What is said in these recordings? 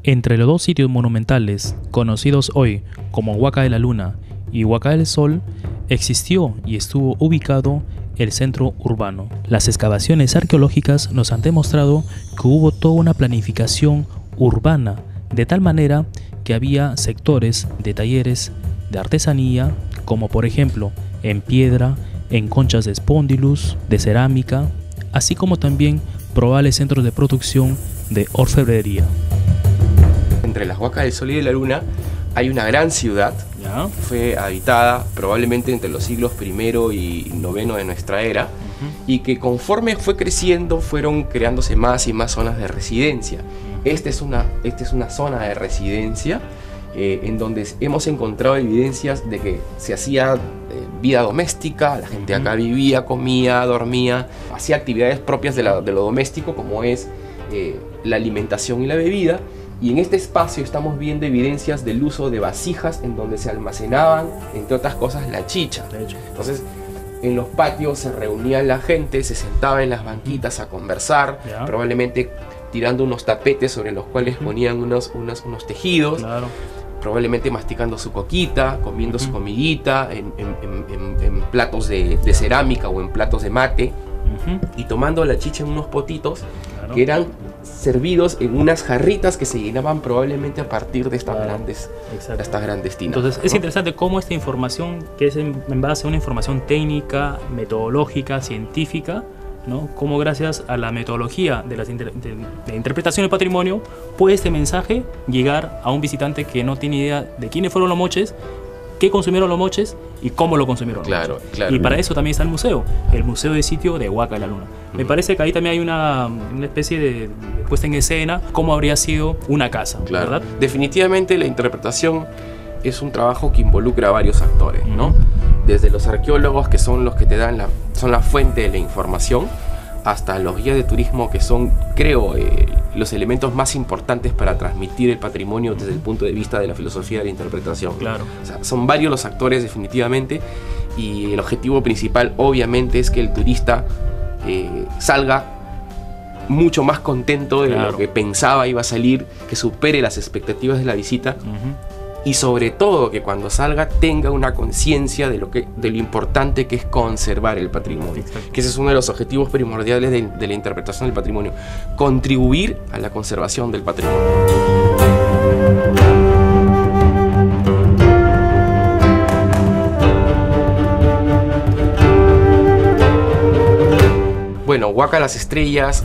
Entre los dos sitios monumentales, conocidos hoy como Huaca de la Luna y Huaca del Sol, existió y estuvo ubicado el centro urbano. Las excavaciones arqueológicas nos han demostrado que hubo toda una planificación urbana, de tal manera que había sectores de talleres de artesanía, como por ejemplo en piedra, en conchas de espóndilus, de cerámica, así como también probables centros de producción de orfebrería. Entre las Huacas del Sol y de la Luna hay una gran ciudad. ¿Ya? Fue habitada probablemente entre los siglos I y IX de nuestra era, y que conforme fue creciendo fueron creándose más y más zonas de residencia. Esta es una zona de residencia en donde hemos encontrado evidencias de que se hacía vida doméstica, la gente acá vivía, comía, dormía, hacía actividades propias de lo doméstico, como es la alimentación y la bebida. Y en este espacio estamos viendo evidencias del uso de vasijas en donde se almacenaban, entre otras cosas, la chicha. Entonces, en los patios se reunía la gente, se sentaba en las banquitas a conversar, probablemente tirando unos tapetes sobre los cuales ponían unos tejidos, probablemente masticando su coquita, comiendo su comidita en platos de cerámica o en platos de mate, y tomando la chicha en unos potitos que eran servidos en unas jarritas que se llenaban probablemente a partir de estas grandes tinajas. Entonces es interesante cómo esta información, que es en base a una información técnica, metodológica, científica, ¿no? Cómo gracias a la metodología de de interpretación del patrimonio puede este mensaje llegar a un visitante que no tiene idea de quiénes fueron los moches, qué consumieron los moches y cómo lo consumieron. Claro. Y para eso también está el museo de sitio de Huaca de la Luna. Me parece que ahí también hay una especie de puesta en escena, cómo habría sido una casa, ¿verdad? Definitivamente la interpretación es un trabajo que involucra a varios actores, ¿no? Desde los arqueólogos, que son los que te dan son la fuente de la información, hasta los guías de turismo, que son, creo, los elementos más importantes para transmitir el patrimonio desde el punto de vista de la filosofía de la interpretación. O sea, son varios los actores definitivamente, y el objetivo principal obviamente es que el turista salga mucho más contento de lo que pensaba iba a salir, que supere las expectativas de la visita. Y sobre todo que cuando salga tenga una conciencia de lo importante que es conservar el patrimonio. Que ese es uno de los objetivos primordiales de la interpretación del patrimonio: contribuir a la conservación del patrimonio. Bueno, Huaca Las Estrellas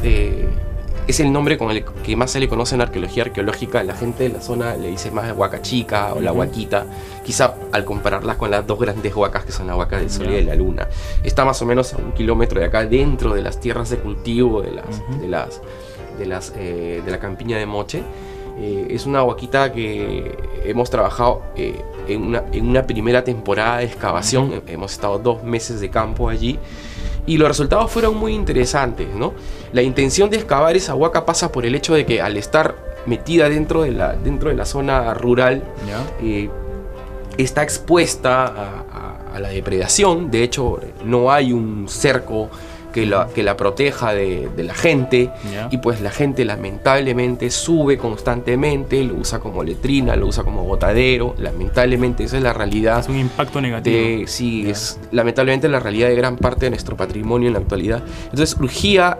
es el nombre con el que más se le conoce en arqueología arqueológica. La gente de la zona le dice más Huaca Chica o la Huaquita, quizá al compararlas con las dos grandes huacas que son la Huaca del Sol y de la Luna. Está más o menos a 1 kilómetro de acá, dentro de las tierras de cultivo de la campiña de Moche. Es una huaquita que hemos trabajado en una primera temporada de excavación. Hemos estado 2 meses de campo allí, y los resultados fueron muy interesantes, ¿no? La intención de excavar esa huaca pasa por el hecho de que, al estar metida dentro de la zona rural, está expuesta a la depredación. De hecho, no hay un cerco que la proteja de la gente, y pues la gente lamentablemente sube constantemente, lo usa como letrina, lo usa como botadero. Lamentablemente esa es la realidad. Es un impacto negativo. Sí, es lamentablemente la realidad de gran parte de nuestro patrimonio en la actualidad. Entonces urgía,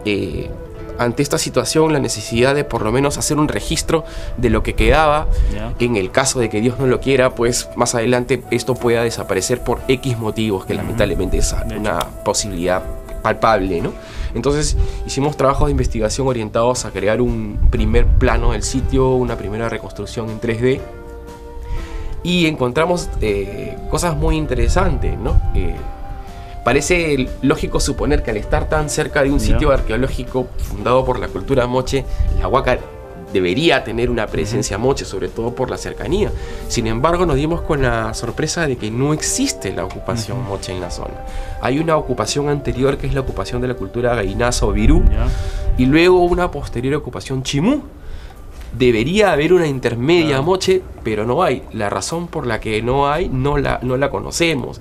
ante esta situación, la necesidad de por lo menos hacer un registro de lo que quedaba, en el caso de que Dios no lo quiera, pues más adelante esto pueda desaparecer por X motivos, que lamentablemente es una posibilidad palpable, ¿no? Entonces hicimos trabajos de investigación orientados a crear un primer plano del sitio, una primera reconstrucción en 3D, y encontramos cosas muy interesantes, ¿no? Parece lógico suponer que, al estar tan cerca de un sitio arqueológico fundado por la cultura moche, la Huaca debería tener una presencia moche, sobre todo por la cercanía. Sin embargo, nos dimos con la sorpresa de que no existe la ocupación moche en la zona. Hay una ocupación anterior, que es la ocupación de la cultura gainaza o virú, y luego una posterior ocupación chimú. Debería haber una intermedia moche, pero no hay. La razón por la que no hay, no la conocemos.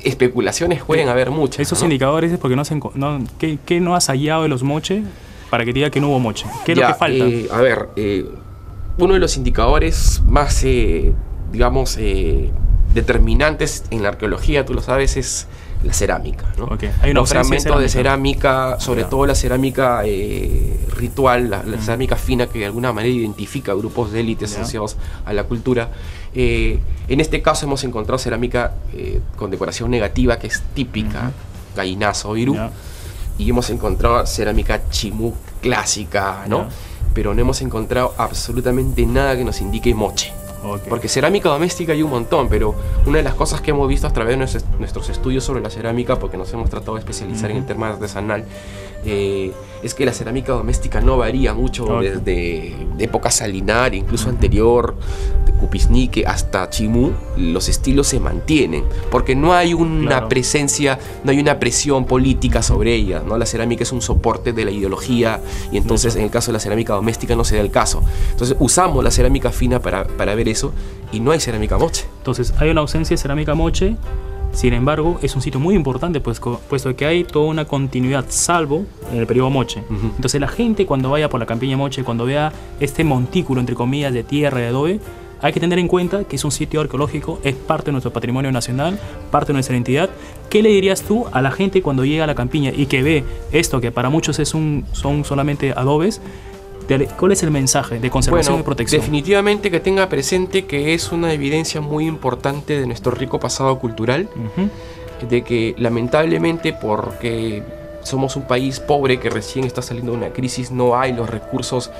Especulaciones pueden haber muchas. Esos indicadores es porque ¿qué no has hallado de los moches para que te diga que no hubo moche? ¿Qué es lo que falta? uno de los indicadores más, digamos, determinantes en la arqueología, tú lo sabes, es la cerámica, ¿no? Okay. Hay una los fragmentos de cerámica, sobre todo la cerámica ritual, la cerámica fina, que de alguna manera identifica grupos de élites asociados a la cultura. En este caso hemos encontrado cerámica con decoración negativa, que es típica, gallinazo o virú, y hemos encontrado cerámica chimú clásica, ¿no? Pero no hemos encontrado absolutamente nada que nos indique moche. Okay. Porque cerámica doméstica hay un montón, pero una de las cosas que hemos visto a través de nuestros estudios sobre la cerámica, porque nos hemos tratado de especializar en el tema artesanal, es que la cerámica doméstica no varía mucho desde época salinar, incluso anterior, de Cupisnique hasta Chimú. Los estilos se mantienen, porque no hay una presencia, no hay una presión política sobre ella, ¿no? La cerámica es un soporte de la ideología, y entonces en el caso de la cerámica doméstica no se da el caso. Entonces usamos la cerámica fina para ver eso, y no hay cerámica moche. Entonces hay una ausencia de cerámica moche. Sin embargo, es un sitio muy importante, puesto que hay toda una continuidad, salvo en el periodo moche. Entonces la gente, cuando vaya por la campiña moche, cuando vea este montículo, entre comillas, de tierra y adobe, hay que tener en cuenta que es un sitio arqueológico, es parte de nuestro patrimonio nacional, parte de nuestra identidad. ¿Qué le dirías tú a la gente cuando llega a la campiña y que ve esto, que para muchos son solamente adobes? ¿Cuál es el mensaje de conservación y protección? Definitivamente que tenga presente que es una evidencia muy importante de nuestro rico pasado cultural, de que lamentablemente, porque somos un país pobre que recién está saliendo de una crisis, no hay los recursos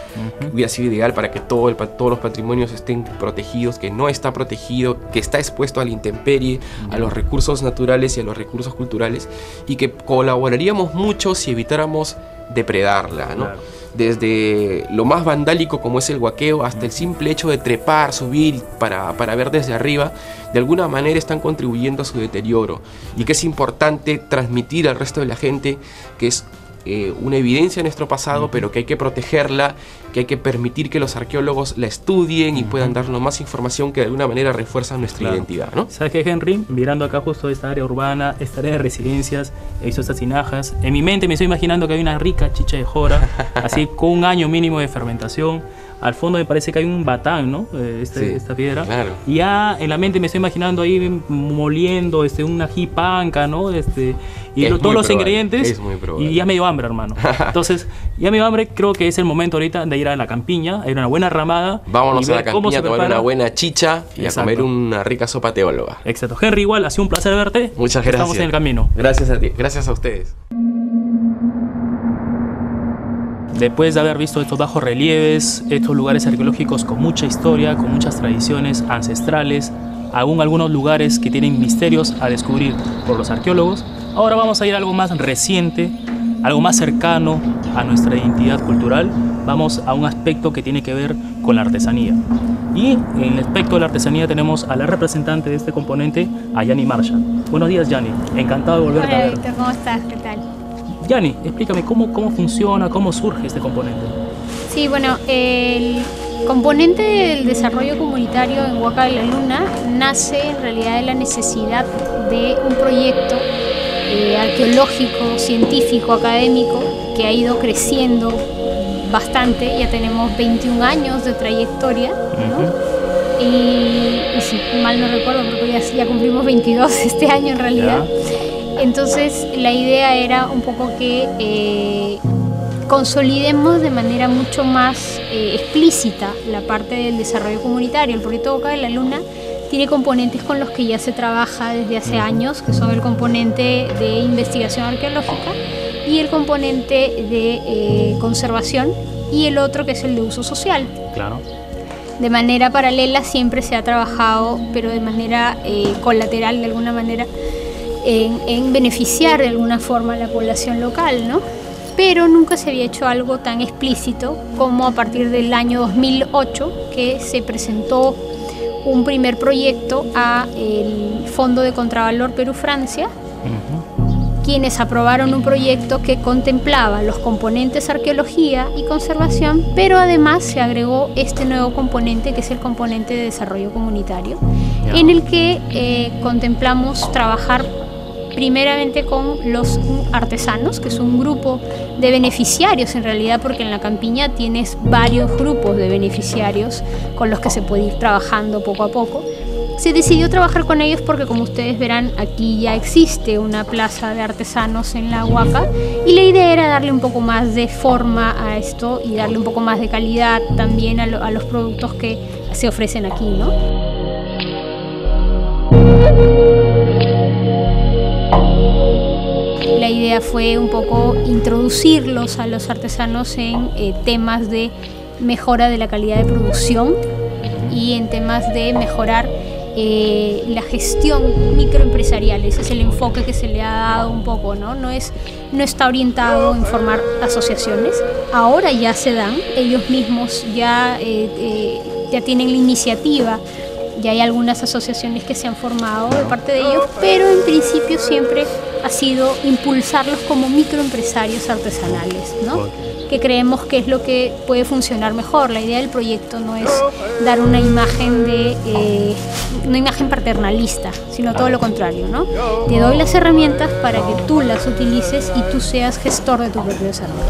que hubiera sido ideal para que todos los patrimonios estén protegidos, que no está protegido, que está expuesto a la intemperie, a los recursos naturales y a los recursos culturales, y que colaboraríamos mucho si evitáramos depredarla, ¿no? Claro. Desde lo más vandálico como es el huaqueo hasta el simple hecho de trepar, subir para ver desde arriba, de alguna manera están contribuyendo a su deterioro, y que es importante transmitir al resto de la gente que es una evidencia de nuestro pasado, pero que hay que protegerla, que hay que permitir que los arqueólogos la estudien y puedan darnos más información que de alguna manera refuerza nuestra identidad, ¿no? ¿Sabes qué, Henry? Mirando acá justo esta área urbana, esta área de residencias, he visto estas tinajas, en mi mente me estoy imaginando que hay una rica chicha de jora, así con un año mínimo de fermentación. Al fondo me parece que hay un batán, ¿no? Esta piedra. Claro. Y ya en la mente me estoy imaginando ahí moliendo un ají panca, ¿no? Y todos los ingredientes. Es muy probable. Y ya me dio hambre, hermano. Entonces, ya me dio hambre. Creo que es el momento ahorita de ir a la campiña, a ir a una buena ramada. Vámonos a la campiña a tomar una buena chicha y a comer una rica sopa teóloga. Exacto. Henry, igual, ha sido un placer verte. Muchas gracias. Estamos en el camino. Gracias a ti. Gracias a ustedes. Después de haber visto estos bajos relieves, estos lugares arqueológicos con mucha historia, con muchas tradiciones ancestrales, aún algunos lugares que tienen misterios a descubrir por los arqueólogos, ahora vamos a ir a algo más reciente, algo más cercano a nuestra identidad cultural. Vamos a un aspecto que tiene que ver con la artesanía. Y en el aspecto de la artesanía tenemos a la representante de este componente, a Yani Marshall. Buenos días, Yani. Encantado de volverte a ver. Hola, Víctor, ¿cómo estás? ¿Qué tal? Yani, explícame cómo funciona, cómo surge este componente. Sí, bueno, el componente del desarrollo comunitario en Huaca de la Luna nace en realidad de la necesidad de un proyecto arqueológico, científico, académico, que ha ido creciendo bastante. Ya tenemos 21 años de trayectoria, ¿no? Y si mal no recuerdo, porque ya cumplimos 22 este año en realidad. Entonces la idea era un poco que consolidemos de manera mucho más explícita la parte del desarrollo comunitario. El proyecto Huaca de la Luna tiene componentes con los que ya se trabaja desde hace años, que son el componente de investigación arqueológica y el componente de conservación, y el otro que es el de uso social. Claro. De manera paralela siempre se ha trabajado, pero de manera colateral, de alguna manera, en beneficiar de alguna forma a la población local, ¿no? Pero nunca se había hecho algo tan explícito como a partir del año 2008, que se presentó un primer proyecto a el Fondo de Contravalor Perú-Francia, quienes aprobaron un proyecto que contemplaba los componentes arqueología y conservación, pero además se agregó este nuevo componente, que es el componente de desarrollo comunitario, en el que contemplamos trabajar primeramente con los artesanos, que es un grupo de beneficiarios en realidad, porque en la campiña tienes varios grupos de beneficiarios con los que se puede ir trabajando poco a poco. Se decidió trabajar con ellos porque, como ustedes verán, aquí ya existe una plaza de artesanos en la Huaca y la idea era darle un poco más de forma a esto y darle un poco más de calidad también a los productos que se ofrecen aquí, ¿no? La idea fue un poco introducirlos a los artesanos en temas de mejora de la calidad de producción y en temas de mejorar la gestión microempresarial. Ese es el enfoque que se le ha dado un poco, ¿no? No está orientado en formar asociaciones. Ahora ya se dan, ellos mismos ya tienen la iniciativa, ya hay algunas asociaciones que se han formado de parte de ellos, pero en principio siempre ha sido impulsarlos como microempresarios artesanales, ¿no? Que creemos que es lo que puede funcionar mejor. La idea del proyecto no es dar una imagen paternalista, sino todo lo contrario, ¿no? Te doy las herramientas para que tú las utilices y tú seas gestor de tu propio desarrollo.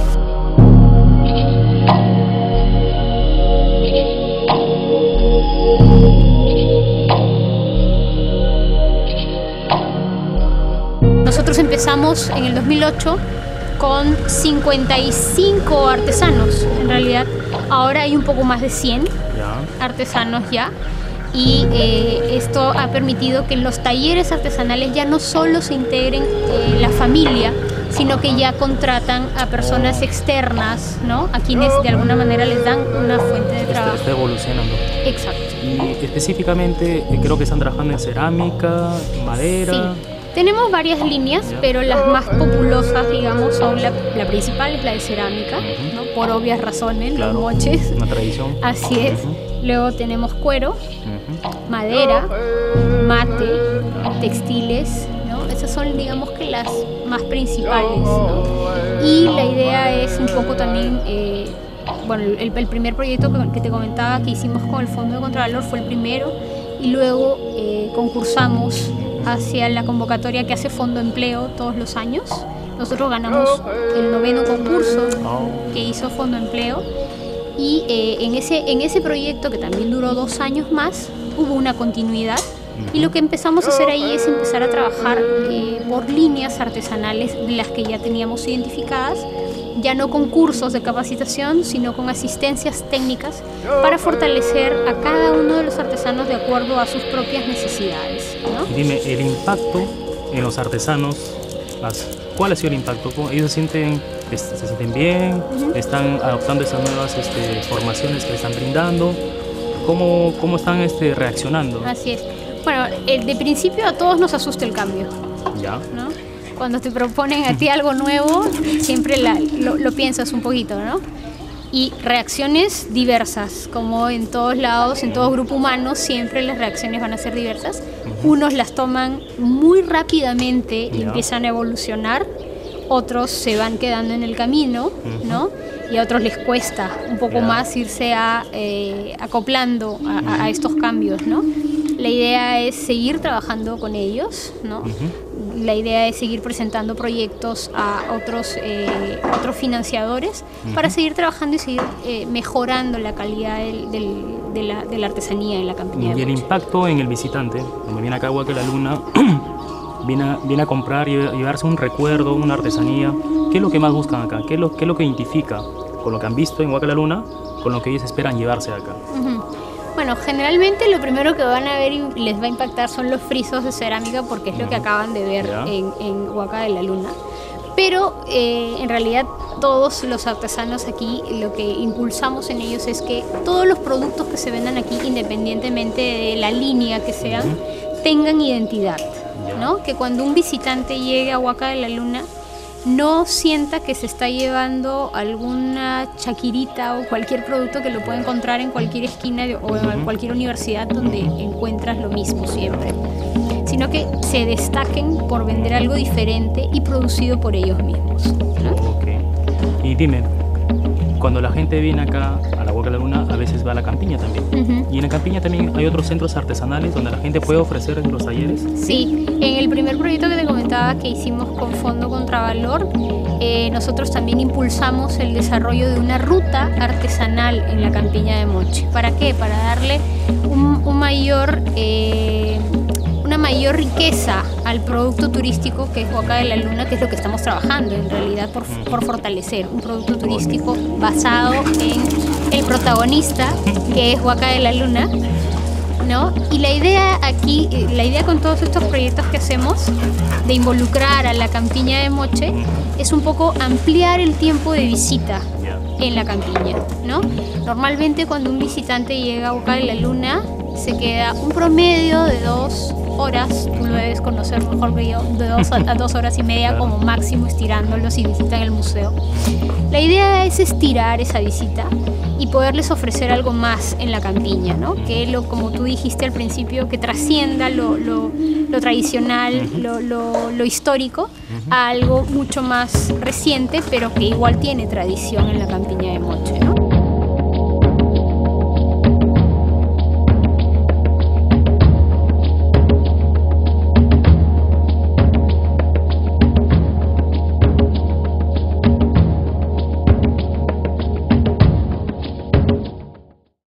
Nosotros empezamos en el 2008 con 55 artesanos, en realidad. Ahora hay un poco más de 100 artesanos ya. Y esto ha permitido que en los talleres artesanales ya no solo se integren la familia, sino que ya contratan a personas externas, ¿no? A quienes de alguna manera les dan una fuente de trabajo. Está evolucionando. Exacto. Y específicamente creo que están trabajando en cerámica, madera. Sí. Tenemos varias líneas, pero las más populosas, digamos, son la principal es la de cerámica, ¿no? Por obvias razones, claro, los moches. Una tradición. Así es. Luego tenemos cuero, madera, mate, textiles, ¿no? Esas son, digamos, que las más principales, ¿no? Y la idea es un poco también, bueno, el primer proyecto que te comentaba que hicimos con el Fondo de Contralor fue el primero, y luego concursamos hacia la convocatoria que hace Fondo Empleo todos los años. Nosotros ganamos el 9º concurso que hizo Fondo Empleo, y en ese proyecto, que también duró 2 años más, hubo una continuidad, y lo que empezamos a hacer ahí es empezar a trabajar por líneas artesanales de las que ya teníamos identificadas, ya no con cursos de capacitación, sino con asistencias técnicas para fortalecer a cada uno de los artesanos de acuerdo a sus propias necesidades, ¿no? Dime, el impacto en los artesanos, ¿cuál ha sido el impacto? ¿Ellos se sienten bien? ¿Están adoptando esas nuevas formaciones que les están brindando? ¿Cómo están reaccionando? Así es. Bueno, de principio a todos nos asusta el cambio, ¿ya? ¿no? Cuando te proponen a ti algo nuevo, siempre lo piensas un poquito, ¿no? Y reacciones diversas, como en todos lados, en todo grupo humano, siempre las reacciones van a ser diversas. Unos las toman muy rápidamente y empiezan a evolucionar, otros se van quedando en el camino, ¿no? Y a otros les cuesta un poco más irse acoplando a estos cambios, ¿no? La idea es seguir trabajando con ellos, ¿no? La idea es seguir presentando proyectos a otros financiadores para seguir trabajando y seguir mejorando la calidad de la artesanía en la campiña. Y el impacto en el visitante, cuando viene acá a Huaca de la Luna, viene a comprar y llevarse un recuerdo, una artesanía. ¿Qué es lo que más buscan acá? ¿Qué es lo que identifica con lo que han visto en Huaca de la Luna, con lo que ellos esperan llevarse de acá? Bueno, generalmente lo primero que van a ver y les va a impactar son los frisos de cerámica, porque es lo que acaban de ver en Huaca de la Luna. Pero en realidad todos los artesanos aquí, lo que impulsamos en ellos es que todos los productos que se vendan aquí, independientemente de la línea que sean, tengan identidad, ¿no? Que cuando un visitante llegue a Huaca de la Luna no sienta que se está llevando alguna chaquirita o cualquier producto que lo pueda encontrar en cualquier esquina o en cualquier universidad donde encuentras lo mismo siempre, sino que se destaquen por vender algo diferente y producido por ellos mismos, ¿no? Y dime, cuando la gente viene acá a la Huaca de la Luna a veces va a la campiña también. Y en la campiña también hay otros centros artesanales donde la gente puede ofrecer los talleres. Sí, en el primer proyecto que te comentaba que hicimos con Fondo Contravalor, nosotros también impulsamos el desarrollo de una ruta artesanal en la campiña de Moche. ¿Para qué? Para darle una mayor riqueza al producto turístico que es Huaca de la Luna, que es lo que estamos trabajando en realidad por fortalecer un producto turístico basado en el protagonista, que es Huaca de la Luna, ¿no? Y la idea aquí, la idea con todos estos proyectos que hacemos de involucrar a la campiña de Moche es un poco ampliar el tiempo de visita en la campiña, ¿no? Normalmente cuando un visitante llega a Huaca de la Luna se queda un promedio de 2 horas, tú lo debes conocer mejor que yo, de 2 a 2 horas y media como máximo, estirándolo si visitan el museo. La idea es estirar esa visita y poderles ofrecer algo más en la campiña, ¿no? Que como tú dijiste al principio, que trascienda lo tradicional, lo histórico, a algo mucho más reciente, pero que igual tiene tradición en la campiña de Moche, ¿no?